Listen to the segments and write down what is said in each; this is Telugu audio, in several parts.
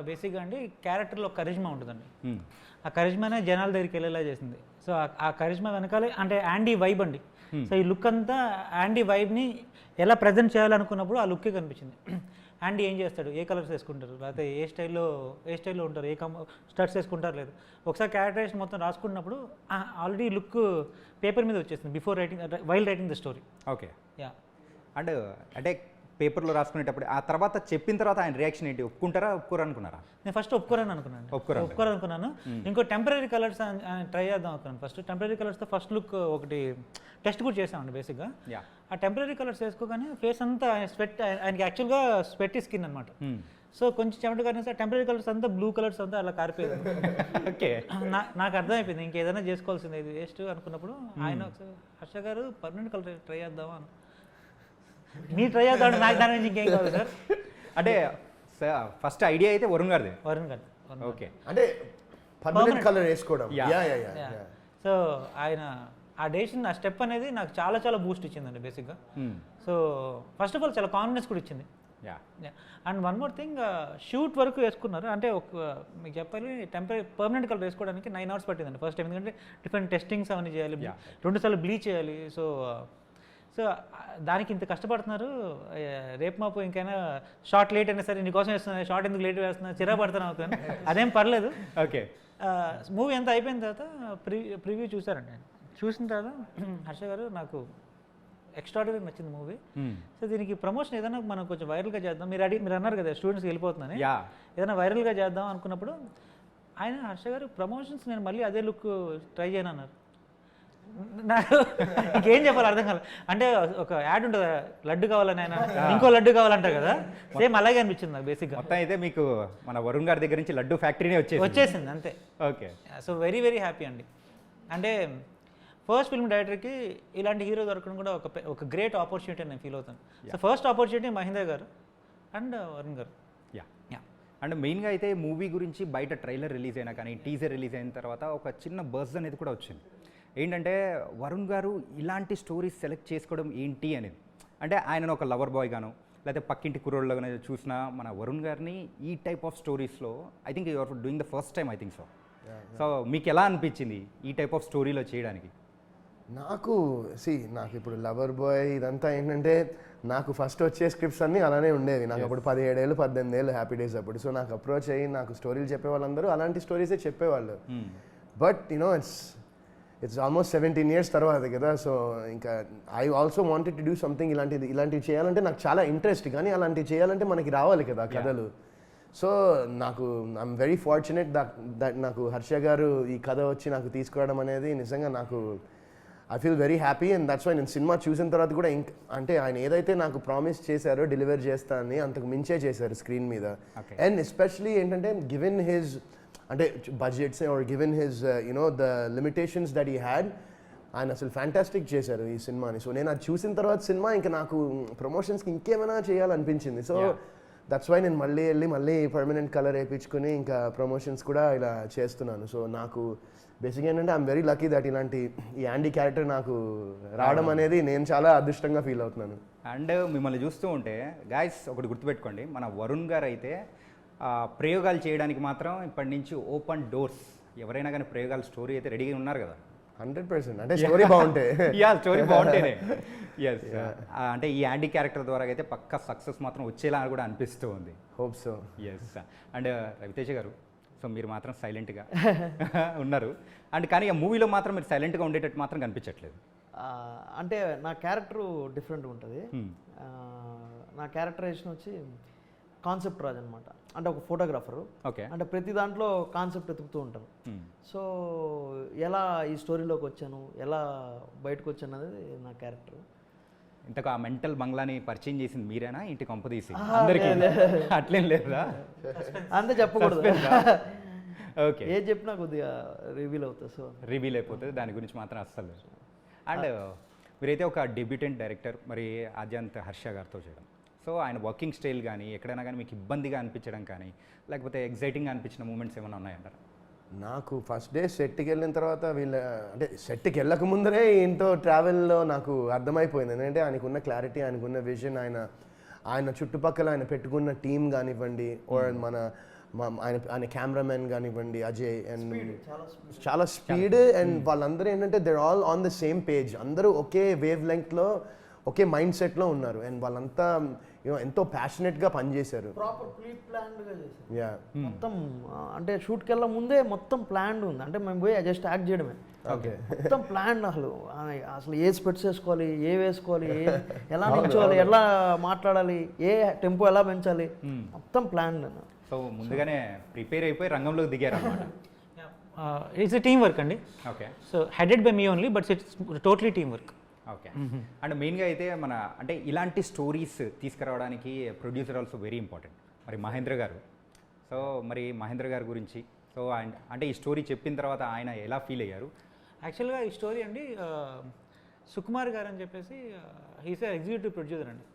బేసిక్గా అండి క్యారెక్టర్లో కరిజ్మా ఉంటుందండి. ఆ కరిజ్మానే జనాల దగ్గరికి వెళ్ళేలా చేసింది. సో ఆ కరిజ్మా వెనకాలే అంటే యాండీ వైబ్ అండి. సో ఈ లుక్ అంతా యాండీ వైబ్ని ఎలా ప్రజెంట్ చేయాలనుకున్నప్పుడు ఆ లుక్కే కనిపించింది. యాండీ ఏం చేస్తాడు, ఏ కలర్స్ వేసుకుంటారు, లేకపోతే ఏ స్టైల్లో ఉంటారు, స్టడ్స్ వేసుకుంటారు లేదు. ఒకసారి క్యారెక్టరైజేషన్ మొత్తం రాసుకున్నప్పుడు ఆల్రెడీ లుక్ పేపర్ మీద వచ్చేసింది before while writing the story. Okay. Yeah. And అంటే పేపర్లో రాసుకునేటప్పుడు ఆ తర్వాత చెప్పిన తర్వాత ఆయన రియాక్షన్ ఏంటి, ఒప్పుకుంటారా ఒప్పుకోరా అనుకున్నారా? నేను ఫస్ట్ ఒప్పుకోరనుకున్నాను. ఇంకో టెంపరీ కలర్స్ ట్రై చేద్దాం అనుకున్నాను. ఫస్ట్ టెంపరీ కలర్స్తో ఫస్ట్ లుక్ ఒకటి టెస్ట్ కూడా చేసామండి బేసిక్గా. ఆ టెంపరీ కలర్స్ వేసుకోగానే ఫేస్ అంతా స్వెట్, ఆయనకి యాక్చువల్గా స్వెట్ స్కిన్ అనమాట. సో కొంచెం చెమట కానీ టెంపరీ కలర్స్ అంతా బ్లూ కలర్స్ అంతా అలా కారిపోయేది. ఓకే. నాకు అర్థమైపోయింది ఇంకేదైనా చేసుకోవాల్సింది, ఇది వేస్ట్ అనుకున్నప్పుడు ఆయన ఒకసారి హర్ష గారు పర్మనెంట్ కలర్ ట్రై చేద్దామా అని. మీరు ట్రై చేద్దాం, నాకు దాని నుంచి ఇంకేం కావాలి సార్. అంటే ఫస్ట్ ఐడియా అయితే వరుణ్ గారు. ఓకే. అంటే పర్మనెంట్ కలర్ వేసుకోవడం. సో ఆయన ఆ డెసిషన్, ఆ స్టెప్ అనేది నాకు చాలా చాలా బూస్ట్ ఇచ్చిందండి బేసిక్గా. సో ఫస్ట్ ఆఫ్ ఆల్ చాలా కాన్ఫిడెన్స్ కూడా ఇచ్చింది. And one more thing, shoot వరకు వేసుకున్నారు. అంటే మీకు చెప్పాలి, పర్మనెంట్ కలర్ వేసుకోవడానికి 9 hours పట్టిందండి ఫస్ట్ టైం. ఎందుకంటే డిఫరెంట్ టెస్టింగ్స్ అవన్నీ చేయాలి, 2 సార్లు బ్లీచ్ చేయాలి. సో దానికి ఇంత కష్టపడుతున్నారు. రేపు మాపు ఇంకైనా షార్ట్ లేట్ అయినా సరే నీకోసం వేస్తున్నా, షార్ట్ ఎందుకు లేట్ వేస్తున్నా, చిరా పడుతున్నా అవుతాను, అదేం పర్లేదు. ఓకే. మూవీ ఎంత అయిపోయిన తర్వాత ప్రివ్యూ చూసారండి. చూసిన తర్వాత హర్ష గారు నాకు ఎక్స్ట్రాడినరీ నచ్చింది మూవీ. సో దీనికి ప్రమోషన్ ఏదైనా మనం కొంచెం వైరల్గా చేద్దాం, మీరు అన్నారు కదా స్టూడెంట్స్కి వెళ్ళిపోతుందని, ఏదైనా వైరల్గా చేద్దాం అనుకున్నప్పుడు ఆయన హర్ష గారు ప్రమోషన్స్ నేను మళ్ళీ అదే లుక్ ట్రై చేయను అన్నారు. నాకు ఇంకేం చెప్పాలి అర్థం కాదు. అంటే ఒక యాడ్ ఉంటుంది, లడ్డు కావాలని ఆయన ఇంకో లడ్డు కావాలంటారు కదా, సేమ్ అలాగే అనిపించింది నాకు బేసిక్గా. మొత్తం అయితే మీకు మన వరుణ్ గారి దగ్గర నుంచి లడ్డు ఫ్యాక్టరీనే వచ్చేసింది అంతే. Okay. So very very happy అండి. అంటే ఫస్ట్ ఫిల్మ్ డైరెక్టర్కి ఇలాంటి హీరో దొరకడం కూడా ఒక గ్రేట్ ఆపర్చునిటీ అని నేను ఫీల్ అవుతాను. సో ఫస్ట్ ఆపర్చునిటీ మహేంద్ర గారు అండ్ వరుణ్ గారు. అండ్ మెయిన్గా అయితే మూవీ గురించి బయట ట్రైలర్ రిలీజ్ అయినా కానీ టీజర్ రిలీజ్ అయిన తర్వాత ఒక చిన్న బజ్ అనేది కూడా వచ్చింది. ఏంటంటే వరుణ్ గారు ఇలాంటి స్టోరీస్ సెలెక్ట్ చేసుకోవడం ఏంటి అనేది. అంటే ఆయనను ఒక లవర్ బాయ్ గాను లేకపోతే పక్కింటి కుర్రోళ్ళగానే చూసిన మన వరుణ్ గారిని ఈ టైప్ ఆఫ్ స్టోరీస్లో I think you are doing the first time I think so. So మీకు ఎలా అనిపించింది ఈ టైప్ ఆఫ్ స్టోరీలో చేయడానికి? నాకు ఇప్పుడు లవర్ బాయ్ ఇదంతా ఏంటంటే నాకు ఫస్ట్ వచ్చే స్క్రిప్ట్స్ అన్నీ అలానే ఉండేవి. నాకు అప్పుడు 17 ఏళ్ళు 18 ఏళ్ళు హ్యాపీ డేస్ అప్పుడు. సో నాకు అప్రోచ్ అయ్యి నాకు స్టోరీలు చెప్పే వాళ్ళందరూ అలాంటి స్టోరీసే చెప్పేవాళ్ళు. బట్ ఇట్స్ ఆల్మోస్ట్ 17 years తర్వాత కదా. సో ఇంకా I also wanted to do something ఇలాంటివి చేయాలంటే నాకు చాలా ఇంట్రెస్ట్, కానీ అలాంటివి చేయాలంటే మనకి రావాలి కదా కథలు. సో నాకు ఐఎమ్ వెరీ ఫార్చునేట్ దట్ నాకు హర్ష గారు ఈ కథ వచ్చి నాకు తీసుకురావడం అనేది నిజంగా నాకు I feel very happy. And that's why నేను సినిమా చూసిన తర్వాత కూడా అంటే ఆయన ఏదైతే నాకు ప్రామిస్ చేశారో డెలివర్ చేస్తా అని అంతకు మించే చేశారు స్క్రీన్ మీద. అండ్ ఎస్పెషలీ ఏంటంటే గివెన్ హిజ్ అంటే budgets are given his the limitations that he had, ఆయన అసలు ఫ్యాంటాస్టిక్ చేశారు ఈ సినిమాని. సో నేను అది చూసిన తర్వాత సినిమా ఇంకా నాకు ప్రమోషన్స్కి ఇంకేమైనా చేయాలనిపించింది. సో దట్స్ వై నేను మళ్ళీ పర్మనెంట్ కలర్ వేయించుకుని ఇంకా ప్రమోషన్స్ కూడా ఇలా చేస్తున్నాను. సో నాకు బేసిక్గా ఏంటంటే ఐఎమ్ వెరీ లక్కీ దట్ ఇలాంటి ఈ యాండీ క్యారెక్టర్ నాకు రావడం అనేది నేను చాలా అదృష్టంగా ఫీల్ అవుతున్నాను. అండ్ మిమ్మల్ని చూస్తూ ఉంటే గాయస్ ఒకటి గుర్తుపెట్టుకోండి, మన వరుణ్ గారు అయితే ప్రయోగాలు చేయడానికి మాత్రం ఇప్పటి నుంచి ఓపెన్ డోర్స్. ఎవరైనా కానీ ప్రయోగాల స్టోరీ అయితే రెడీగా ఉన్నారు కదా 100%. అంటే స్టోరీ బాగుంటే స్టోరీ బాగుంటేనే. ఎస్, అంటే ఈ యాండీ క్యారెక్టర్ ద్వారా అయితే పక్కా సక్సెస్ మాత్రం వచ్చేలా కూడా అనిపిస్తూ ఉంది. Hope so. Yes. And Raviteja గారు, సో మీరు మాత్రం సైలెంట్గా ఉన్నారు. అండ్ కానీ ఆ మూవీలో మాత్రం మీరు సైలెంట్గా ఉండేటట్టు మాత్రం కనిపించట్లేదు. అంటే నా క్యారెక్టర్ డిఫరెంట్గా ఉంటుంది. నా క్యారెక్టరైజేషన్ వచ్చి కాన్సెప్ట్ రాజు అనమాట. అంటే ఒక ఫోటోగ్రాఫరు. ఓకే. అంటే ప్రతి దాంట్లో కాన్సెప్ట్ వెతుకుతూ ఉంటాను. సో ఎలా ఈ స్టోరీలోకి వచ్చాను, ఎలా బయటకు వచ్చాను అనేది నా క్యారెక్టర్. ఇంతకు ఆ మెంటల్ బంగ్లాని పరిచయం చేసింది మీరేనా ఇంటి కొంపదీసి అందరికీ? అట్లేం లేదా? అంతే చెప్పకూడదు. ఓకే. ఏది చెప్పినా కొద్దిగా రివీల్ అవుతుంది. సో రివీల్ అయిపోతుంది, దాని గురించి మాత్రం అస్సలు. అండ్ మీరైతే ఒక డెబ్యూటెంట్ డైరెక్టర్, మరి ఆద్యంత్ హర్ష గారితో చేయడం, సో ఆయన వర్కింగ్ స్టైల్ కానీ ఎక్కడైనా కానీ మీకు ఇబ్బందిగా అనిపించడం కానీ లేకపోతే ఎగ్జైటింగ్గా అనిపించిన మూమెంట్స్ ఏమైనా ఉన్నాయంటారా? నాకు ఫస్ట్ డే సెట్కి వెళ్ళిన తర్వాత అంటే సెట్కి వెళ్ళక ముందరే ఇంతో ట్రావెల్లో నాకు అర్థమైపోయింది. ఎందుకంటే ఆయనకున్న క్లారిటీ, ఆయనకున్న విజన్, ఆయన చుట్టుపక్కల ఆయన పెట్టుకున్న టీం కానివ్వండి, ఓర్ మన ఆయన కెమెరామెన్ కానివ్వండి అజయ్ అండ్ చాలా స్పీడ్ అండ్ వాళ్ళందరూ ఏంటంటే they're all on the same page, అందరూ ఒకే వేవ్ లెంగ్త్లో ఒకే మైండ్ సెట్లో ఉన్నారు అండ్ వాళ్ళంతా ఎంతో ప్యాషనెట్గా పనిచేశారు. ప్రాపర్ ప్రీ ప్లాన్డ్గా చేశారు. యా మొత్తం అంటే షూట్కి వెళ్ళే ముందే మొత్తం ప్లాన్డ్ ఉంది. అంటే మేము పోయి జస్ట్ యాక్ట్ చేయడమే. ఓకే మొత్తం ప్లాన్ అసలు ఏ స్పెట్స్ వేసుకోవాలి, ఏ వేసుకోవాలి, ఎలా నిల్చోవాలి, ఎలా మాట్లాడాలి, ఏ టెంపో ఎలా పెంచాలి, మొత్తం ప్లాన్. సో ముందుగానే ప్రిపేర్ అయిపోయి రంగంలోకి దిగారు అనమాట. ఇట్స్ టీమ్ వర్క్ అండి. Okay. So headed by me only, but it's totally team work. Okay. And మెయిన్గా అయితే మన అంటే ఇలాంటి స్టోరీస్ తీసుకురావడానికి ప్రొడ్యూసర్ ఆల్సో వెరీ ఇంపార్టెంట్. మరి మహేంద్ర గారు, సో మరి మహేంద్ర గారి గురించి, సో అంటే ఈ స్టోరీ చెప్పిన తర్వాత ఆయన ఎలా ఫీల్ అయ్యారు? యాక్చువల్గా ఈ స్టోరీ అండి సుకుమార్ గారు అని చెప్పేసి హీస్ ఎగ్జిక్యూటివ్ ప్రొడ్యూసర్ అండి.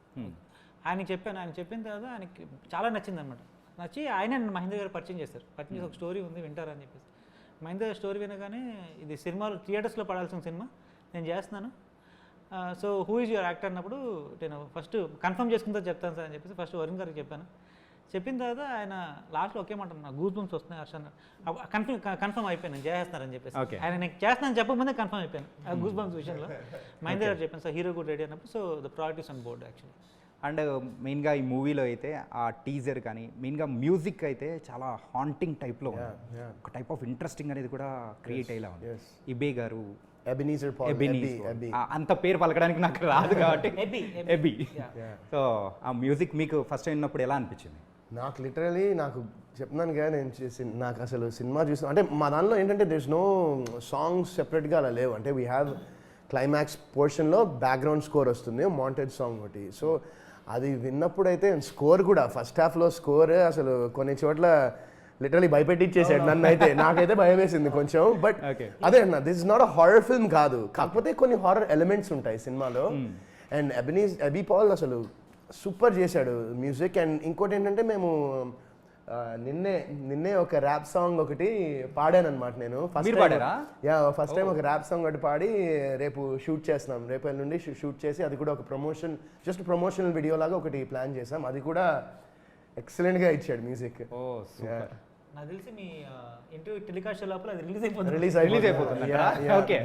ఆయనకి చెప్పాను, ఆయన చెప్పిన తర్వాత ఆయనకి చాలా నచ్చింది అనమాట. నచ్చి ఆయన మహేంద్ర గారు పరిచయం చేస్తారు. పరిచయం చేసి ఒక స్టోరీ ఉంది వింటారని చెప్పేసి మహేంద్ర గారి స్టోరీ వినగానే ఇది సినిమాలు థియేటర్స్లో పడాల్సిన సినిమా నేను చేస్తున్నాను, so who is your actor అన్నప్పుడు నేను ఫస్ట్ కన్ఫర్మ్ చేసుకుంటా చెప్తాను సార్ అని చెప్పేసి ఫస్ట్ వరుణ్ గారికి చెప్పాను. చెప్పిన తర్వాత ఆయన లాస్ట్లో ఒకేమంటారు, నాకు గూస్ బంప్స్ వస్తున్నాయి హర్ష కన్ఫర్మ్ అయిపోయాను నేను చేస్తున్నారని చెప్పేసి. ఆయన నేను చేస్తున్నాను చెప్పకముందే కన్ఫర్మ్ అయిపోయాను ఆ గూస్ బంప్స్ విషయంలో. మహేంద్ర గారు చెప్పాను సార్ హీరో కూడా రెడీ అన్నప్పుడు, so the project is on board actually. And మెయిన్గా ఈ మూవీలో అయితే ఆ టీజర్ కానీ మెయిన్గా మ్యూజిక్ అయితే చాలా హాంటింగ్ టైప్లో ఉంది. ఒక టైప్ ఆఫ్ ఇంట్రెస్టింగ్ అనేది కూడా క్రియేట్ అయ్యేలా ఉంది. ఇబే గారు, ఎబెనీజర్ పాల్, ఎబీ అంత పేరు పలకడానికి నాకు రాదు కాబట్టి ఎబీ. సో ఆ మ్యూజిక్ మీకు ఫస్ట్ అయినప్పుడు ఎలా అనిపించింది? నాకు లిటరలీ నాకు చెప్తున్నాను కదా, నేను నాకు అసలు సినిమా చూసిన అంటే మా దానిలో ఏంటంటే దేర్స్ నో సాంగ్స్ సెపరేట్గా అలా లేవు. అంటే వీ హ్యావ్ క్లైమాక్స్ పోర్షన్లో బ్యాక్గ్రౌండ్ స్కోర్ వస్తుంది, మాంటేజ్ సాంగ్ ఒకటి. సో అది విన్నప్పుడు అయితే స్కోర్ కూడా ఫస్ట్ హాఫ్లో స్కోర్ అసలు కొన్ని చోట్ల లిటరలీ భయపెట్టించేసాడు నన్ను అయితే. నాకైతే భయం వేసింది కొంచెం. బట్ అదే అన్న, this is not a horror film కాదు, కాకపోతే కొన్ని హారర్ ఎలిమెంట్స్ ఉంటాయి సినిమాలో. అండ్ ఎబీ పాల్ అసలు సూపర్ చేశాడు మ్యూజిక్. అండ్ ఇంకోటి ఏంటంటే మేము నిన్నే ఒక ర్యాప్ సాంగ్ ఒకటి పాడాను అనమాట నేను. ఫస్ట్ టైం ఒక ర్యాప్ సాంగ్ ఒకటి పాడి రేపు షూట్ చేస్తున్నాం, రేపు నుండి షూట్ చేసి అది కూడా ఒక ప్రమోషన్, జస్ట్ ప్రమోషనల్ వీడియో లాగా ఒకటి ప్లాన్ చేసాం. అది కూడా ఎక్సలెంట్గా ఇచ్చాడు మ్యూజిక్. నాకు తెలిసి మీ ఇంటర్వ్యూ టెలికాస్ట్ లోపల అది రిలీజ్ అయిపోతుంది. ఓకే.